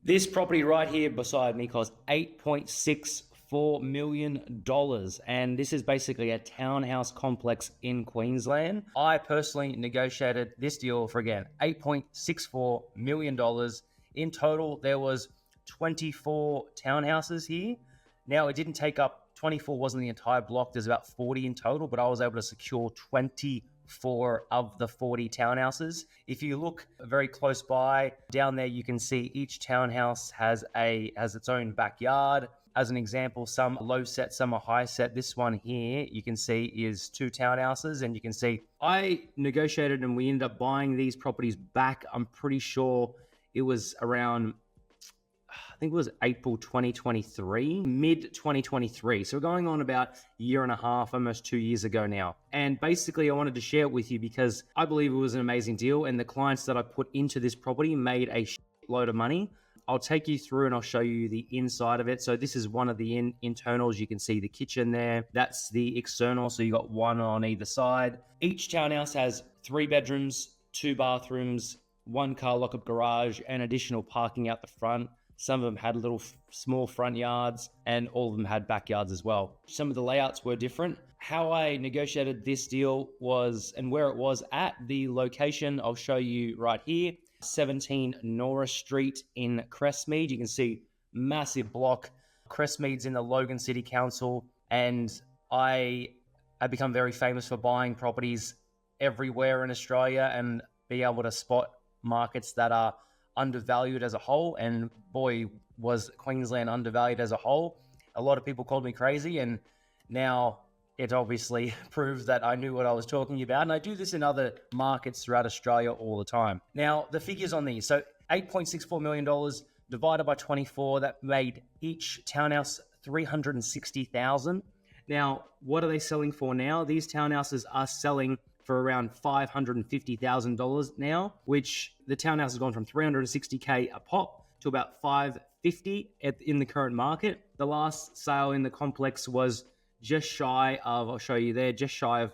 This property right here beside me cost $8.64 million. And this is basically a townhouse complex in Queensland. I personally negotiated this deal for, again, $8.64 million. In total, there was 24 townhouses here. Now, it didn't take up, 24 wasn't the entire block. There's about 40 in total, but I was able to secure 24 of the 40 townhouses. If you look very close by, down there you can see each townhouse has its own backyard. As an example, some are low set, some are high set. This one here you can see is 2 townhouses, and you can see I negotiated and we ended up buying these properties back. I'm pretty sure it was around, I think it was April 2023, mid 2023. So we're going on about a year and a half, almost 2 years ago now. And basically I wanted to share it with you because I believe it was an amazing deal. And the clients that I put into this property made a load of money. I'll take you through and I'll show you the inside of it. So this is one of the internals. You can see the kitchen there. That's the external. So you got one on either side. Each townhouse has 3 bedrooms, 2 bathrooms, 1 car lockup garage, and additional parking out the front. Some of them had little small front yards, and all of them had backyards as well. Some of the layouts were different. How I negotiated this deal was, and where it was at, the location I'll show you right here, 17 Norris Street in Crestmead. You can see massive block. Crestmead's in the Logan City Council, and I have become very famous for buying properties everywhere in Australia and be able to spot markets that are undervalued as a whole. And boy, was Queensland undervalued as a whole. A lot of people called me crazy, and now it obviously proves that I knew what I was talking about. And I do this in other markets throughout Australia all the time. Now, the figures on these. So $8.64 million divided by 24, that made each townhouse $360,000. Now, what are they selling for now? These townhouses are selling for around $550,000 now, which the townhouse has gone from $360K a pop to about $550 in the current market. The last sale in the complex was just shy of, I'll show you there, just shy of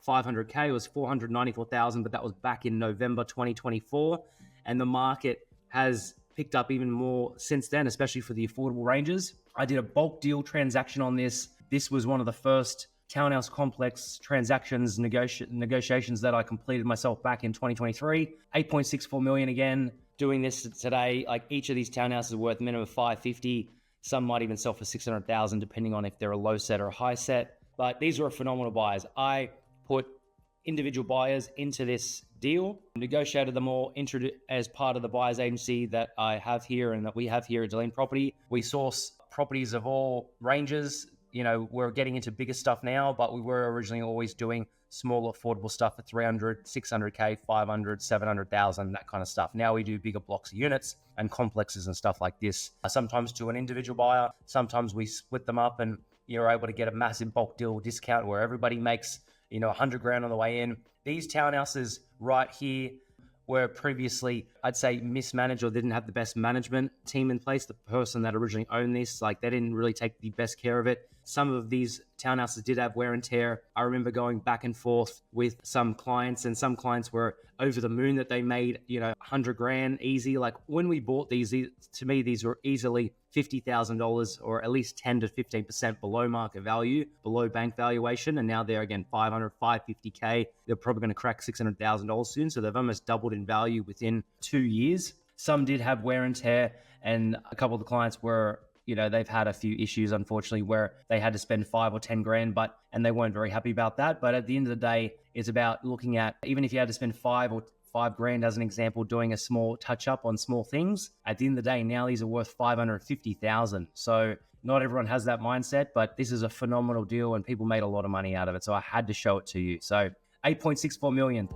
$500K. It was $494,000, but that was back in November 2024. And the market has picked up even more since then, especially for the affordable ranges. I did a bulk deal transaction on this. This was one of the first townhouse complex transactions, negotiations that I completed myself back in 2023. 8.64 million again. Doing this today, like each of these townhouses are worth minimum of 550. Some might even sell for 600,000, depending on if they're a low set or a high set. But these are phenomenal buyers. I put individual buyers into this deal, negotiated them all as part of the buyer's agency that I have here and that we have here at Deline Property. We source properties of all ranges. You know, we're getting into bigger stuff now, but we were originally always doing small affordable stuff at 300, 600K, 500, 700,000, that kind of stuff. Now we do bigger blocks of units and complexes and stuff like this. Sometimes to an individual buyer, sometimes we split them up and you're able to get a massive bulk deal discount where everybody makes, you know, 100 grand on the way in. These townhouses right here were previously, I'd say, mismanaged or didn't have the best management team in place. The person that originally owned this, like, they didn't really take the best care of it. Some of these townhouses did have wear and tear. I remember going back and forth with some clients, and some clients were over the moon that they made, you know, 100 grand easy. Like when we bought these, to me, these were easily $50,000 or at least 10 to 15% below market value, below bank valuation. And now they're again 500, 550K. They're probably going to crack $600,000 soon. So they've almost doubled in value within 2 years. Some did have wear and tear, and a couple of the clients were, you know, they've had a few issues, unfortunately, where they had to spend 5 or 10 grand, and they weren't very happy about that. But at the end of the day, it's about looking at, even if you had to spend 5 grand as an example, doing a small touch up on small things, at the end of the day, now these are worth 550,000. So not everyone has that mindset, but this is a phenomenal deal and people made a lot of money out of it. So I had to show it to you. So 8.64 million.